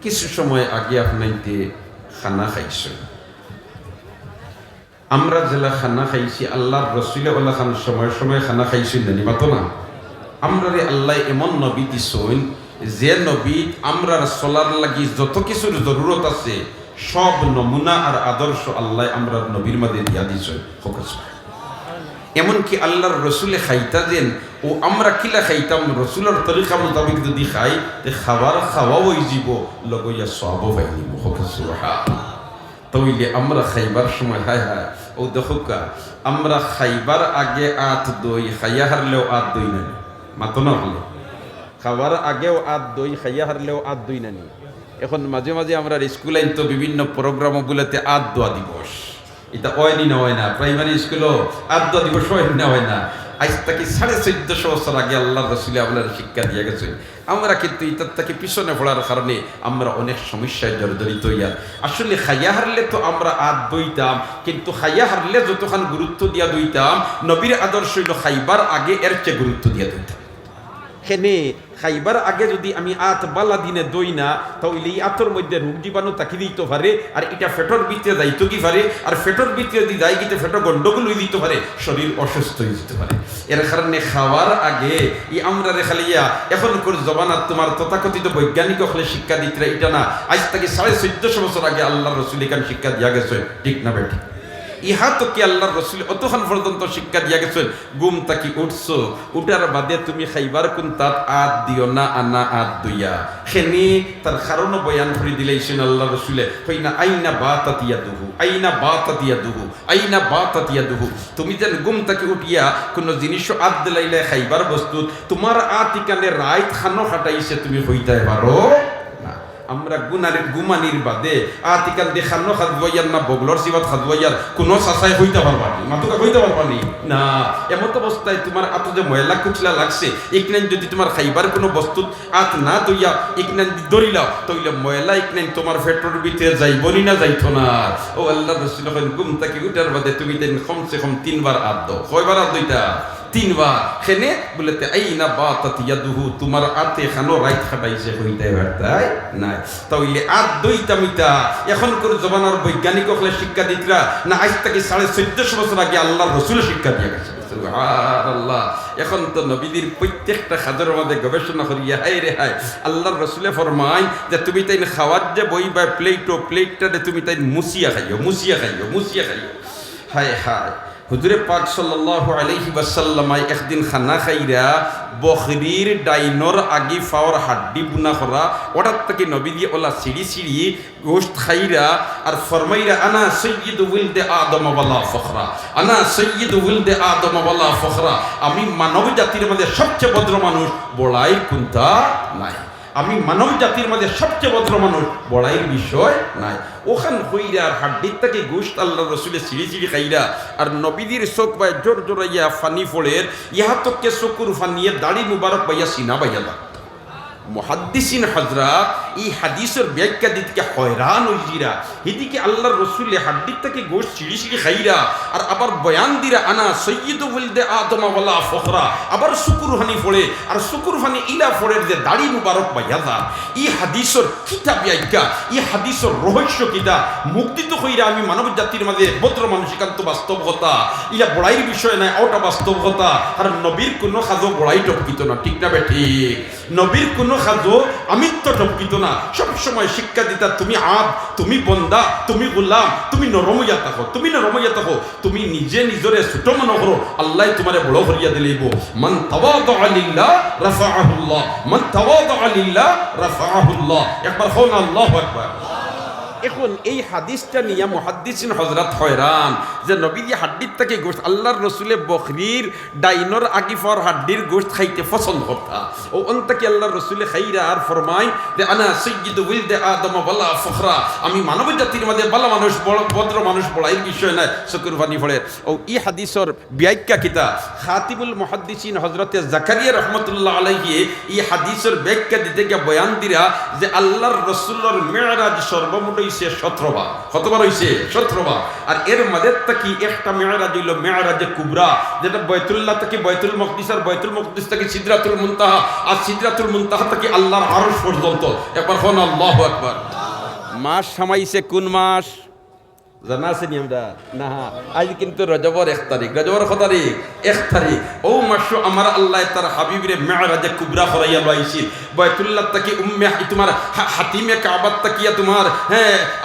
কিছু সময় আগে আপনাইতে খানা খাইছেন। আমরা জেলা খানা খাইছি আল্লাহর রসুলে ওলা খান সময় সময় খানা খাইছেন জানি মাতো না। আমরা রে আল্লাহ এমন নবী দিছইন যে নবী আমরা চলার লাগি যত কিছুর জরুরত আছে সব নমুনা আর আদর্শ আল্লাহ আমরা নবীর মাঝে দিয়া দিছইন। এমনকি আল্লাহর রসুলে খাইতা দেন ও আমরা কিলা খাইতাম রসুলের তরিকা মোতাবেক যদি খাই তে খাবার খাওয়াও যাব লগইয়া সব পাইনি তইলে আমরা খাইবার সময় হায় হায় ও দেখোকা আমরা খাইবার আগে আত দই খাইয়া হারলেও আত দই নানি মাতো না হলে খাবার আগেও আত দই খাইয়া হারলেও আত দই নানি। এখন মাঝে মাঝে আমরা স্কুল আইন তো বিভিন্ন প্রোগ্রামগুলোতে আত দোয়া দিবস এটা হয়নি না হয় না, প্রাইমারি স্কুলও আত দোয়া দিবস হয় না হয় না। আজ থেকে 1450 বছর আগে আল্লাহ রসুলে আপনার শিক্ষা দিয়ে গেছে। আমরা কিন্তু এটার থেকে পিছনে পড়ার কারণে আমরা অনেক সমস্যায় জর্জরিত হইয়া। আসলে খাইয়া হারলে তো আমরা আত দইতাম, কিন্তু খাইয়া হারলে যতক্ষণ গুরুত্ব দিয়া দইতাম নবীর আদর্শ হইল খাইবার আগে এর চেয়ে গুরুত্ব দিয়া দইতাম। হেনে খাইবার আগে যদি আমি আত বালা দিনে দই না তাহলে এই আতর মধ্যে রোগ জীবাণু তাকি দিতে পারে, আর এটা ফেটর ভিতরে যাইতো কি পারে, আর ফেটর ভিতরে যদি যাই গিয়ে ফেটর গন্ডগোল হয়ে দিতে পারে, শরীর অসুস্থ হয়ে যেতে পারে। এর কারণে খাওয়ার আগে আমরা রেখালিয়া এখন করে জবানাত তোমার তথাকথিত বৈজ্ঞানিক হলে শিক্ষা দিতে এটা না, আজ থেকে 1450 বছর আগে আল্লাহ রসুল এখানে শিক্ষা দিয়া গেছে, ঠিক না বেটি? ইহা তো কি আল্লাহর রসুল অতক্ষণ পর্যন্ত শিক্ষা দিয়া গেছেন গুম তাকি উঠছো, উঠার বাদে তুমি খাইবার কোন তাত আত দিও না আনা আত দইয়া খেনি তার কারণও বয়ান করে দিলেছেন আল্লাহ রসুলে হই না আইনা বাতাতিয়া দুহু আইনা বাতাতিয়া দুহু আইনা বাতাতিয়া দুহু। তুমি যেন গুম তাকি উঠিয়া কোনো জিনিস আত দিলাইলে খাইবার বস্তু তোমার আত ইকানে রাইত খানো খাটাইছে তুমি হইতে পারো। আমরা গুমানির বাদে আতিকাল দেখানো খাদওয়াইয়ার না বগলর সিবাত খাদওয়াইয়ার কোনো সাসাই হইতে পারবানি, মাতুকা হইতে পারবানি না। এমত অবস্থায় তোমার আত যে ময়লা কুচলা লাগছে ইকনাইন যদি তোমার খাইবার কোনো বস্তু আত না দইয়া ইকনাইন দরিলাও তইলে ময়লা ইকনাইন তোমার পেটের ভিতরে যাইবনি না যাইতো না। ও আল্লাহ রাসূল কইন গুম তাকি উঠার বাদে তুমি তাই কমসে কম 3 বার আত দাও। কয়বার আত দইতা? 3 বার। খেনে বলেতে আইনা বাতাত ইয়াদুহু তোমার আতে খানো রাইত খাটাইছে হইতে পারতাই নাই। তাইলে আত দইতামিতা এখন করে জবানার বৈজ্ঞানিক হলে শিক্ষা দিতরা না আজ থেকে 1450 বছর আগে আল্লাহর রাসূল শিক্ষা দিয়ে গেছে। সুবহানাল্লাহ। এখন তো নবীদের প্রত্যেকটা খাদ্যের মধ্যে গবেষণা করিয়া হাই রে হাই আল্লাহর রাসূলে ফরমায় যে তুমি তাই খাওয়ার যে বই বা প্লেটটা তুমি তাই মুসিয়া খাইও মুসিয়া খাইও মুসিয়া খাইও। হায় হায় হুজুরে পাক সাল্লাল্লাহু আলাইহি ওয়াসাল্লাম একদিন খানা খাইরা বকরির ডাইনর আগি ফাওয়ার হাড্ডি বুনা করা ওটার থেকে নবী দিয়ে ওলা সিঁড়ি সিঁড়ি গোশত খাইরা আর ফরমাইরা আনা সাইয়্যিদু ওয়ালদে আদম ওয়ালা ফখরা আনা সাইয়্যিদু ওয়ালদে আদম ওয়ালা ফখরা। আমি মানব জাতির মধ্যে সবচেয়ে ভদ্র মানুষ, বড়াই কোনটা নাই। আমি মানব জাতির মধ্যে সবচেয়ে ভদ্র মানুষ, বড়াইয়ের বিষয় নাই। ওখান হইরা আর হাড্ডির থেকে গোশত আল্লাহ রসুলের সিঁড়ি সিঁড়ি খাইরা আর নবীদের চোখ বাই জোর জোরাইয়া ফানি ফোড়ের ইহা তোকে চকুর ফানিয়ে দাড়ি মুবারক বাইয়া সিনা বাইয়া দা। মুহাদ্দিসিন হযরত এই হাদিসের ব্যাখ্যা দিতে হয়রান হইরা এদিকে আল্লাহর রসুলে হাড্ডির থেকে গোশত সিঁড়ি সিঁড়ি খাইরা আর আবার বয়ান দিরা আনা সাইয়্যিদু ওয়ালদে আদম ওয়ালা ফখরা, আবার শুকুর হানি ফোড়ে আর শুকুর হানি ইলা ফোড়ের যে দাড়ি মুবারক বাইয়া দা। এই হাদিসের কিতাব ব্যাখ্যা এই হাদিসের রহস্য কিতা মুক্তিত হইরা আমি মানব জাতির মাঝে ভদ্র মানসিকান্ত বাস্তবতা ইয়া বড়াইয়ের বিষয় নাই, ওটা বাস্তবতা। আর নবীর কোনো খাজো বড়াই টপকিত না, ঠিক না বেঠি? নবীর কোনো খাজো আমিত্ব টপকিত না। সবসময় শিক্ষা দিতা তুমি আব, তুমি বন্দা, তুমি গোলাম, তুমি নরমইয়া থাকো, তুমি নরমইয়া থাকো, তুমি নিজে নিজরে ছোট মনে করো, আল্লাহ তোমারে বড় করিয়া দিলেইব। মান তাওয়াদা লিল্লাহ রাফাআহুল্লাহ, মান তাওয়াদা লিল্লাহ রাফাআহুল্লাহ। একবার হন আল্লাহু আকবার। এখন এই হাদিসটা নিয়ে মুহাদ্দিসিন হযরত হয়রান যে নবী দিয়ে হাড্ডির থেকে গোশত আল্লাহর রসুলে বকরির ডাইনর আগিফর হাড্ডির গোশত খাইতে পছন্দ করতা। ও অন্তকে আল্লাহর রসুলে খাইরা আর ফরমায় যে আনা সাইয়্যিদু ওয়ালদে আদম ওয়ালা ফখরা। আমি মানব জাতির মধ্যে ভালো মানুষ, বড় ভদ্র মানুষ, বড়াইয়ের বিষয় নাই, চকুর পানি ফোড়ে। ও এই হাদিসের ব্যাখ্যা কিতা খাতিবুল মুহাদ্দিসিন হযরত জাকারিয়া রাহমাতুল্লাহ আলাইহি এই হাদিসের ব্যাখ্যা দিতে গিয়ে বয়ান দিরা যে আল্লাহর রসুলের মেরাজ সর্বমোট হইছে 17 বার। কতবার হইছে? 17 বার। আর এর মধ্যে থেকে একটা মেরাজ হইল মেরাজে কুবরা, যেটা বাইতুল্লাহ থেকে বাইতুল মুকদ্দিস, আর বাইতুল মুকদ্দিস থেকে সিদরাতুল মুনতাহা, আর সিদরাতুল মুনতাহা থেকে আল্লাহর আরশ পর্যন্ত। একবার কোন আল্লাহু আকবার। মাস সামাইছে কোন মাস জানা আছে নি আমরা? না, আজ কিন্তু রজবর 1 তারিখ। রজবর কত তারিখ? 1 তারিখ। ও মাসো আমার আল্লাহ তার হাবিবের মেরাজে কুবরা করাইয়া লইছিল। বাইতুল্লাহ থেকে তোমার হাতিমে কাবা তাকিয়া তোমার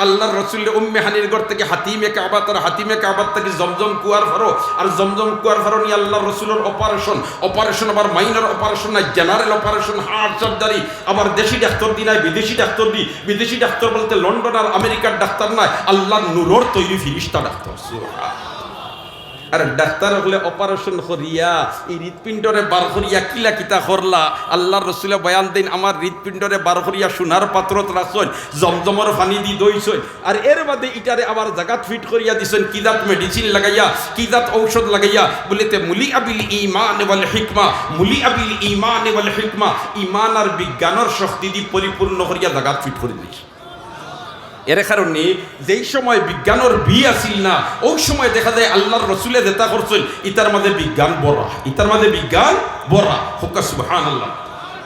আল্লাহর রাসূল হানির ঘর থেকে হাতিমে কাবা, তার হাতিমে কাবা থেকে জমজম কুয়ার ফারো, আর জমজম কুয়ার ফারো নিয়ে আল্লাহর রাসূলের অপারেশন আবার মাইনর অপারেশন না, জেনারেল অপারেশন, হার্ট সার্জারি, আবার দেশি ডাক্তার দি নাই, বিদেশি ডাক্তার দি। বিদেশি ডাক্তার বলতে লন্ডন আর আমেরিকার ডাক্তার নয়, আল্লাহর নূরের তৈরি ফিরিস্তা ডাক্তার। আর ডাক্তার হলে অপারেশন করিয়া এই হৃৎপিণ্ডরে বার করিয়া কিলা কিতা করলা, আল্লাহর রাসূলে বয়ান দেন আমার হৃৎপিণ্ডরে বার করিয়া সোনার পাত্রত রাখছেন, জমজমর পানি দি দইছেন, আর এর বাদে ইটারে আবার জাগাত ফিট করিয়া দিছেন কিদাত মেডিসিন লাগাইয়া, কিদাত ঔষধ লাগাইয়া। বলিতে মুলি আবিল ঈমান ওয়াল হিকমা, মুলি আবিল ঈমান ওয়াল হিকমা, ঈমান আর বিজ্ঞানের শক্তি দি পরিপূর্ণ করিয়া জাগাত ফিট করে দিছে। এর কারণে যেই সময় বিজ্ঞানের বি আসিল না, ওই সময় দেখা যায় আল্লাহর রাসূলে যেটা করছেন ইতার মাঝে বিজ্ঞান বড়া, ইতার মাঝে বিজ্ঞান বড়া। হুক্কা সুবহানাল্লাহ।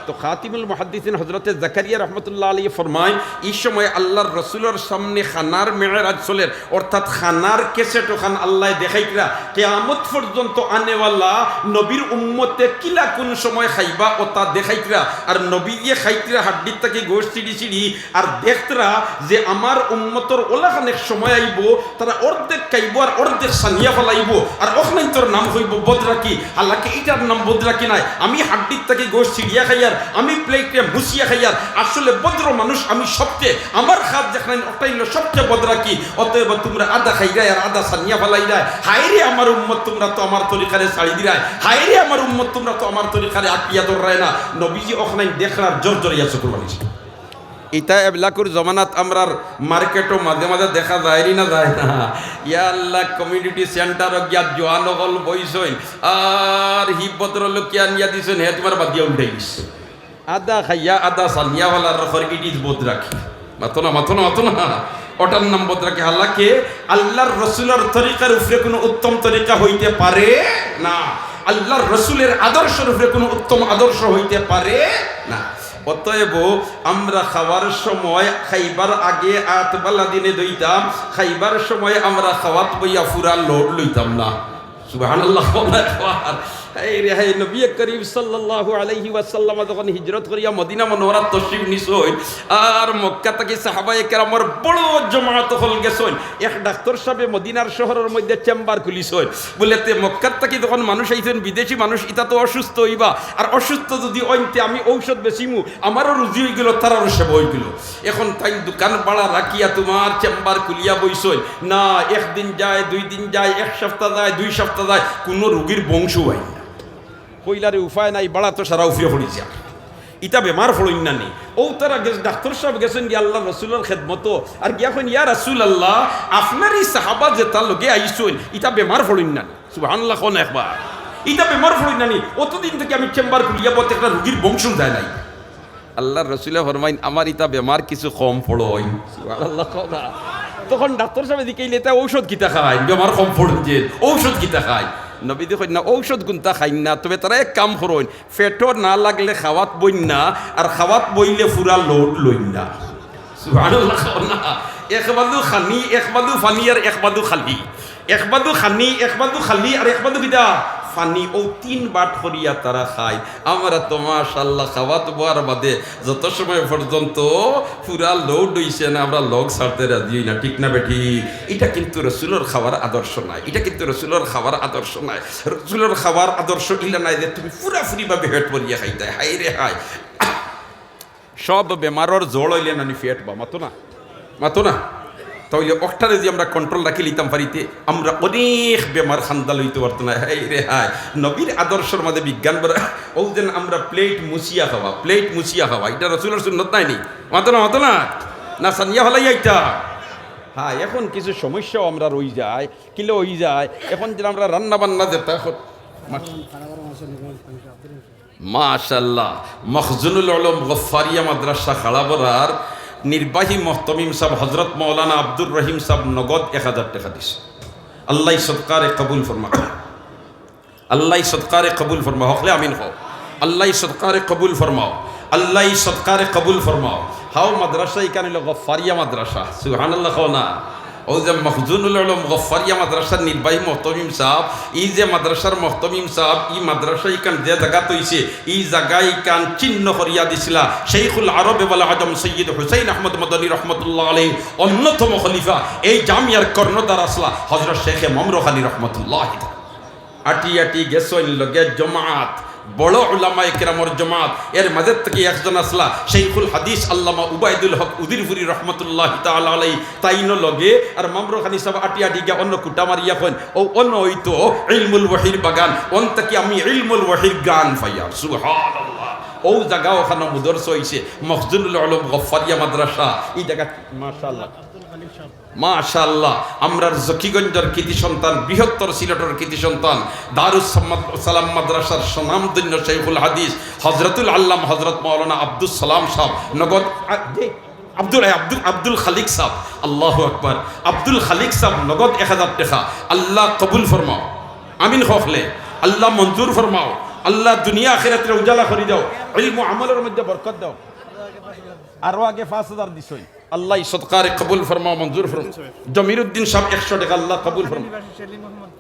তো খাতিমুল মুহাদ্দিসিন হযরতে জাকারিয়া রাহমাতুল্লাহ আলাইহি ফরমায় এই সময় আল্লাহর রাসূলের সামনে খানার মেরাজ চলের, অর্থাৎ খানার কেসেট ওখান আল্লাহ দেখাইতরা কিয়ামত পর্যন্ত আনেওয়ালা নবীর উম্মতে কিলা কোন সময় খাইবা ও তা দেখাইতরা। আর নবী দিয়ে খাইতরা হাড্ডির থেকে গোশ চিড়ি চিড়ি, আর দেখতরা যে আমার উম্মতর ওলাখানেক সময় আইব, তারা অর্ধেক খাইব আর অর্ধেক সানিয়া ফেলাইব, আর ওখানে তোর নাম হইব বদরাকি। আল্লাহকে এটার নাম বদরাকি নাই, আমি হাড্ডির থেকে গোশ চিড়িয়া খাইয়ার, আমি প্লেটে মুসিয়া খাইয়ার, আসলে বদ্র মানুষ আমি সবচেয়ে, আমার খাত যেখানে ওটাইল সবচেয়ে বদরাকি। অতএব তোমরা আদা খাইরাই আর আদা সানিয়া ফেলাইরাই। হায়রে আমার উম্মত, তোমরা তো আমার তরিকারে ছাড়ি দিরাই। হায়রে আমার উম্মত, তোমরা তো আমার তরিকারে আকিয়া ধরায় না। নবীজি ওখানে দেখলার জোর জড়িয়া চকুর বানিয়েছে। ইতা এবলাকুর জমানাত আমরার মার্কেটও মাঝে মাঝে দেখা যায় না, যায় না। ইয়া আল্লাহ, কমিউনিটি সেন্টার গিয়া জোয়ান হল বইসইন, আর হিব্বতর লোক কিয়া নিয়া দিছেন, হে তোমার বাদ দিয়া উঠে গেছে। আদা খাইয়া আদা সানিয়াওয়ালার রখর ইট ইজ বদরাকি। মাতো না, মাতো না, মাতো না, ওটার নাম বদরাকি। হালাকে আল্লাহর রসুলের তরিকার উপরে কোনো উত্তম তরিকা হইতে পারে না, আল্লাহর রসুলের আদর্শের উপরে কোনো উত্তম আদর্শ হইতে পারে না। অতএব আমরা খাওয়ার সময় খাইবার আগে আতবালা দিনে দইতাম, খাইবার সময় আমরা খাওয়াত বইয়া ফুরা লোড লইতাম না। সুবহানাল্লাহ। নবী করিম সাল্লাল্লাহু আলাইহি ওয়াসাল্লাম যখন হিজরত করিয়া মদিনা মুনওয়ারাত তশরিফ নিছেন, আর মক্কা থেকে সাহাবায়ে কেরামের বড় জমায়েত হল গেছেন। এক ডাক্তার সাহেব মদিনার শহরের মধ্যে চেম্বার খুলিছেন। বলেতে মক্কা থেকে যখন মানুষ আইছেন, বিদেশি মানুষ, ইতা তো অসুস্থ হইবা, আর অসুস্থ যদি অইনতে আমি ঔষধ বেচিমু, আমারও রুজি হয়ে গেল, তারারও সেবা হয়ে গেল। এখন তাই দোকান ভাড়া রাখিয়া তোমার চেম্বার খুলিয়া বইছেন না। একদিন যায়, 2 দিন যায়, 1 সপ্তাহ যায়, 2 সপ্তাহ যায়, কোনো রোগীর বংশ হয় না। কইলারে উপায় নাই, বাড়া তো সারা উফিয়া পড়িছে, ইটা বেমার ফড়ইন না নি। ও তারা ডাক্তার সাহেব গেছেন গিয়া আল্লাহ রসুলের খেদমত, আর গিয়া কইন ইয়া রাসূলুল্লাহ, আপনারই সাহাবা যে তার লগে আইসইন, ইটা বেমার ফড়ইন না নি। সুবহানাল্লাহ। কোন একবার ইটা বেমার ফড়ইন না নি, অতদিন থেকে আমি চেম্বার খুলিয়া বলতে একটা রোগীর বংশ যায় নাই। আল্লাহর রসুলে ফরমাইন আমার ইটা বেমার কিছু কম ফড়ই। সুবহানাল্লাহ। তখন ডাক্তার সাহেব দিকেইলে তা ঔষধ কিতা খায়, বেমার কম ফড়ছে, ঔষধ কিতা খায়। নবী দেখেন না ঔষধ গুনতা খাইন না, তবে তারা এক কাম করইন, পেটো না লাগলে খাওয়াত বইন না, আর খাওয়াত বইলে ফুরা লোড লইন না। সুবহানাল্লাহ। একবাদু খানি, একবাদু ফানি, আর একবাদু খালি, একবাদু খানি, একবাদু খালি, আর একবাদু কিতা ফানি। ও 3 বাট করিয়া তারা খায়। আমরা তো মাশাআল্লাহ খাওয়াত বোয়ার বাদে যত সময় পর্যন্ত পুরা লোড হইছে না, আমরা লগ ছাড়তে রাজি না। ঠিক না বেঠি? এটা কিন্তু রসুলের খাওয়ার আদর্শ নাই, এটা কিন্তু রসুলের খাওয়ার আদর্শ নাই। রসুলের খাওয়ার আদর্শ ইলা নাই যে তুমি পুরাপুরি ভাবে পেট ভরিয়া খাইতে। হাই রে হাই, সব বেমারর জোড় হইলে নানি ফেট বা মাতো না, মাতো না। তাহলে অক্টারে যে আমরা কন্ট্রোল রাখি লিতাম পারিতে, আমরা অনেক বেমার খান্দা লইতে পারতো না। হাই রে হাই, নবীর আদর্শের মাঝে বিজ্ঞান বলে ও যেন আমরা প্লেট মুছিয়া খাওয়া, প্লেট মুছিয়া খাওয়া, এটা রসুলের সুন্নত নাই নি। মাতো না, মাতো না, না সানিয়া হলাই এইটা। হ্যাঁ, এখন কিছু সমস্যাও আমরা রই যায়, কিলে হয়ে যায়। এখন যেন আমরা রান্না বান্না যেতে মাশাআল্লাহ, মখজুনুল আলম গফারিয়া মাদ্রাসা খাড়াবরার নির্বাহী মহতমিম সাহেব হজরত মৌলানা আব্দুর রহিম সাহেব নগদ 1000 টাকা দিছে। আল্লাহ সদকারে কবুল ফরমা, আল্লাহ সদকারে কবুল ফরমা, হকলে আমিন হও। আল্লাহ সদকারে কবুল ফরমাও, আল্লাহ সদকারে কবুল ফরমাও। হাও মাদ্রাসা এখানে গফফারিয়া মাদ্রাসা, সুবহানাল্লাহ খাও না। ও যে মখজুনুল উলুম গফফারিয়া মাদ্রাসার নির্বাহী মহতমিম সাহেব, ই যে মাদ্রাসার মহতমিম সাহেব, ই মাদ্রাসা ইকান যে জায়গা তৈছে, ই জায়গা ইকান চিহ্ন করিয়া দিছিলা শেখুল আরবে ওয়াল আজম সৈয়দ হুসাইন আহমদ মদনী রহমতুল্লাহ আলাইহি অন্যতম খলিফা এই জামিয়ার কর্ণধার আসলা হযরত শেখ মামরুখ আলী রহমতুল্লাহ। আটি আটি গেছইন লগে জমাত, বড় উলামায়ে কেরামর জমাত, এর মাঝে থেকে একজন আসলা শেখুল হাদিস আল্লামা উবাইদুল হক উদিরপুরি রহমতুল্লাহ তাআলা আলাইহি তাইনো লগে আর মামরুখ আলী সাহেব আটি আটি গিয়া অন্য কুটা মারিয়া কইন ও অন্য হইতো ইলমুল ওয়াহির বাগান, অন থেকে আমি ইলমুল ওয়াহির গান পাইয়া সুবহানাল্লাহ। ও জায়গা ওখানে মুদরস হইছে মখজুনুল উলুম গফফারিয়া মাদ্রাসা, এই জায়গা মাশাআল্লাহ মাশাআল্লাহ। আমরার জকিগঞ্জের কৃতি সন্তান, বৃহত্তর সিলেটের কৃতি সন্তান, দারুস সালাম মাদ্রাসার সুনামধন্য শেখুল হাদিস হযরতুল আল্লাম হযরত মাওলানা আব্দুল সালাম সাহেব নগদ আব্দুল খালিক সাহেব, আল্লাহু আকবার, আব্দুল খালিক সাহেব নগদ 1000 টাকা। আল্লাহ কবুল ফরমাও, আমিন হকলে আল্লাহ মঞ্জুর ফরমাও, আল্লাহ দুনিয়া আখিরাতের উজালা করে দাও, ইলম ও আমলের মধ্যে বরকত দাও। আরো আগে 5000 দিছই, আল্লাহ সদকারে কবুল ফরমাও, মঞ্জুর ফরমাও। জমিরউদ্দিন সাহেব 100 টাকা, আল্লাহ কবুল ফরমাও।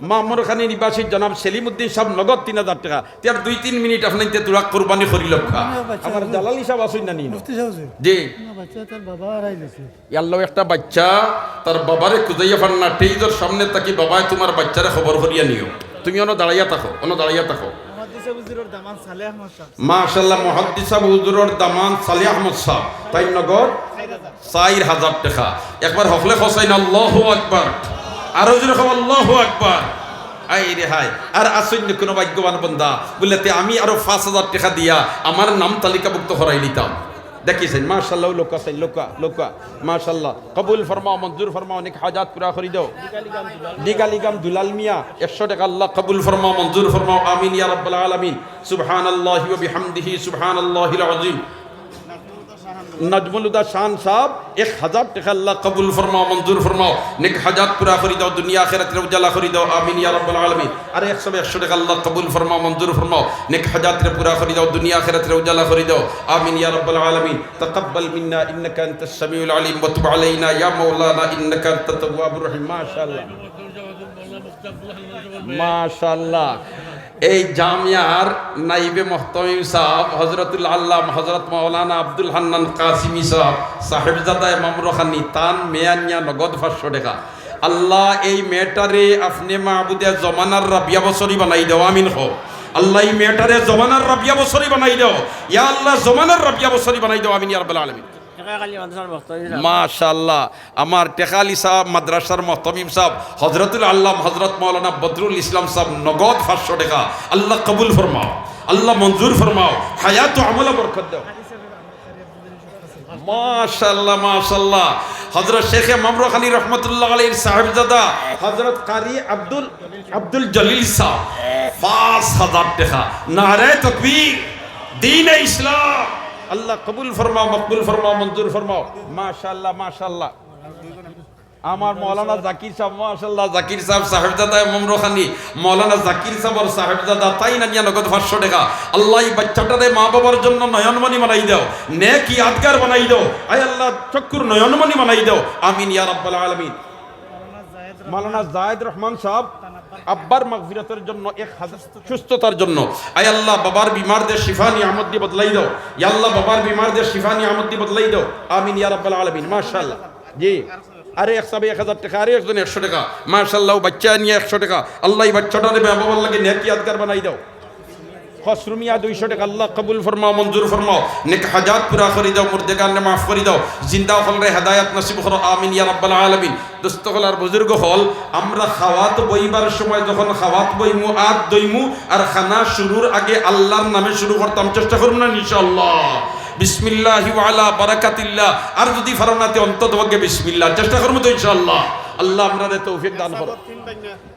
মামুর খানি নিবাসী জনাব সেলিমউদ্দিন সাহেব নগদ 3000 টাকা। তার 2-3 মিনিট আপনাইতে তুরা কুরবানি করি লক্ষা। আমার জালালি সাহেব আসুন না নিনো জি বাচ্চা তার বাবা হারাই গেছে। আল্লাহ একটা বাচ্চা তার বাবারে খুঁজাইয়া পান না, টেইজর সামনে তাকি বাবায় তোমার বাচ্চারে খবর করিয়া নিও, তুমি অন দাঁড়াইয়া থাকো, অন দাঁড়াইয়া থাকো। মাশাআল্লাহ মুহাদ্দিস হুজুরের দামান সালেহ আহমদ সাহেব তাই নগদ 4000 টাকা। একবার হকলে হোসাইন আল্লাহু আকবার, আরো জোরে কও আল্লাহু আকবার। আই রে হাই, আর আসইন কোন ভাগ্যবান বান্দা বলতে আমি আরো 5000 টাকা দিয়া আমার নাম তালিকাভুক্ত করাই নিতাম। দেখিছেন মাশাআল্লাহ, লোক আছেন, লোকা মাশাআল্লাহ। কবুল ফরমাও, মঞ্জুর ফরমাও, অনেক হাজাত পুরা করি দাও। দিগালিগাম দুলাল মিয়া 100 টাকা, আল্লাহ কবুল ফরমাও, মঞ্জুর ফরমাও, আমিন ইয়া রাব্বাল আলামিন। সুবহানাল্লাহি ওয়া বিহামদিহি সুবহানাল্লাহিল আযীম। নজমুল হুদা শান সাহেব 1000 টাকা, আল্লাহ কবুল ফরমাও, মঞ্জুর ফরমাও, নেক হাজাত পুরা করি দাও, দুনিয়া আখিরাতের উজালা করি দাও, আমিন ইয়া রাব্বাল আলামিন। আরে 100 টাকা, আল্লাহ কবুল ফরমাও, মঞ্জুর ফরমাও, নেক হাজাতের পুরা করি দাও, দুনিয়া আখিরাতের উজালা করি দাও, আমিন ইয়া রাব্বাল আলামিন। তাকাব্বাল মিন্না ইন্নাকা আনতাস সামিউল আলিম ওয়া তুব আলাইনা ইয়া মাওলানা ইন্নাকা আনতাত তাওয়াবুর রহিম। মাশাআল্লাহ মাশাআল্লাহ। এই জামিয়ার নাইবে মুহতামিম সাহেব হযরতুল আল্লাম হযরত মাওলানা আব্দুল হান্নান কাসিমি সাহেব সাহেবজাদা মামরুখানি তান মেয়ানিয়া নগদ 500 টাকা। আল্লাহ এই মেয়েটারে আপনি মাহবুদে জমানার রাবিয়া বছরই বানাই দাও, আমিন হো। আল্লাহ এই মেয়েটারে জমানার রাবিয়া বছরই বানাই দাও, ইয়া আল্লাহ জমানার রাবিয়া বছরই বানাই দাও, আমিন ইয়া রাব্বাল আলামিন। মাশাআল্লাহ। আমার টেকালি সাহেব মাদ্রাসার মুহতামিম সাহেব হযরতুল আল্লাম হযরত মাওলানা বদরুল ইসলাম সাহেব নগদ 500 টাকা, আল্লাহ কবুল ফরমাও, আল্লাহ মঞ্জুর ফরমাও, হায়াত ও আমলে বরকত দাও। মাশাআল্লাহ মাশাআল্লাহ। হযরত শেখ মামরুখ আলী রহমাতুল্লাহ আলাইহির সাহেবজাদা হযরত কারি আব্দুল জলিল সাহেব 5000 টাকা। নারে তাকবীর, দ্বীন-ই ইসলাম, আল্লাহ কবুল ফরমাও, মকবুল ফরমাও, মঞ্জুর ফরমাও। মাশাআল্লাহ মাশাআল্লাহ। আমার মৌলানা জাকির সাহেব মাশাআল্লাহ, জাকির সাহেব সাহেবজাদা মামরুখানি, মৌলানা জাকির সাহেবর সাহেবজাদা তাই না নিয়া নগদ 500 টাকা। আল্লাহ এই বাচ্চাটারে মা বাবার জন্য নয়নমণি বানাই দাও, নেক ইয়াদগার বানাই দাও, আয় আল্লাহ চক্ষুর নয়নমণি বানাই দাও, আমিন ইয়া রাব্বাল আলামিন। মৌলানা জায়েদ রহমান সাহেব আব্বার মাগফিরাতের জন্য 1000 সুস্থতার জন্য, আয় আল্লাহ বাবার বিমারদের শিফা নিয়ামত দিয়ে বদলাই দাও, ইয়া আল্লাহ বাবার বিমারদের শিফা নিয়ামত দিয়ে বদলাই দাও, আমিন ইয়া রাব্বাল আলামিন। মাশাআল্লাহ জি। আরে 1000 টাকা, আরে একজন 100 টাকা, মাশাআল্লাহ। বাচ্চা নিয়ে 100 টাকা, আল্লাহ এই বাচ্চাটারে বাবার লাগে নেক ইয়াদগার বানাই দাও। খসরুমিয়া 200 টাকা, আল্লাহ কবুল ফরমাও, মঞ্জুর ফরমাও, নেক হাজাত পুরা করে দাও, মুর্দেগানে মাফ করে দাও, জিন্দা হলরে হেদায়েত নসিব করো, আমিন ইয়া রাব্বাল আলামিন। দোস্ত হল আর বুজুর্গ হল, আমরা খাওয়াত বইবার সময় যখন খাওয়াত বইমু আদ দইমু আর খানা শুরুর আগে আল্লাহর নামে শুরু করতাম, চেষ্টা করুন না ইনশাআল্লাহ। বিসমিল্লাহি ওয়া আলা বারাকাতিল্লাহ, আর যদি ফারনাতে অন্তত বিসমিল্লাহ চেষ্টা করবো তো ইনশাআল্লাহ। আল্লাহ আমাদের তৌফিক দান করো।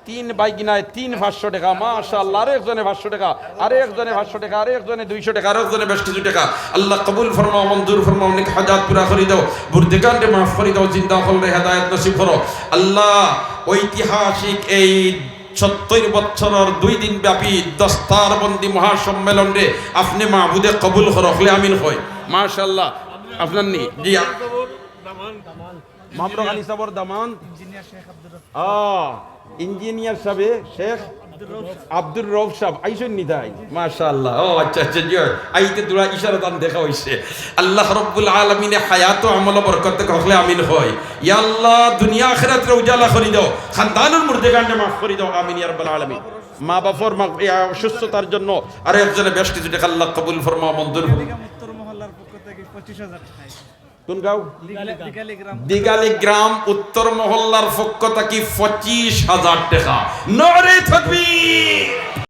তিন বাইগিনায় 3,500 টাকা, মাশাআল্লাহ। আরেকজনে 500 টাকা, আরেকজনে 500 টাকা, আরেকজনে 200 টাকা, আরেকজনে বেশ কিছু টাকা। আল্লাহ কবুল ফরমাও, মঞ্জুর ফরমাও, অনেক হাজাত পুরা করে দাও, বুরদিগানকে মাফ করে দাও, জিন্দা করলে হেদায়েত নসিব করো। আল্লাহ ঐতিহাসিক এই 70 বছরের 2 দিন ব্যাপী দস্তারবন্দি মহাসম্মেলনে আপনি মাহবুদে কবুল করো, আমিন হয়। মাশাআল্লাহ। আপনার নি জি মামরুক আলী সাবর দামান, ইঞ্জিনিয়ার সাহেব শেখ আব্দুর রউফ সাহেব আইসন নি তাই, মাশাআল্লাহ। ও আচ্ছা আচ্ছা, জি আইতে দুরা ইশারা দান দেখা হইছে। আল্লাহ রাব্বুল আলামিনে হায়াত ও আমল বরকত করলে আমিন হয়। ইয়া আল্লাহ দুনিয়া আখিরাত রে উজালা করে দাও, খানদানুল মুর্দেগানকে মাফ করে দাও, আমিন ইয়া রাব্বুল আলামিন। মা বাবার সুস্থতার জন্য আরে একজনে বেশ কিছু টাকা আল্লাহ কবুল ফরমাও, মঞ্জুর ফরমাও। উত্তর মহল্লার পক্ষ থেকে 25,000 টাকা। কোন গাঁও? দিগালি গ্রাম উত্তর মহল্লার পক্ষ থেকে 25,000 টাকা। নারে তাকবীর।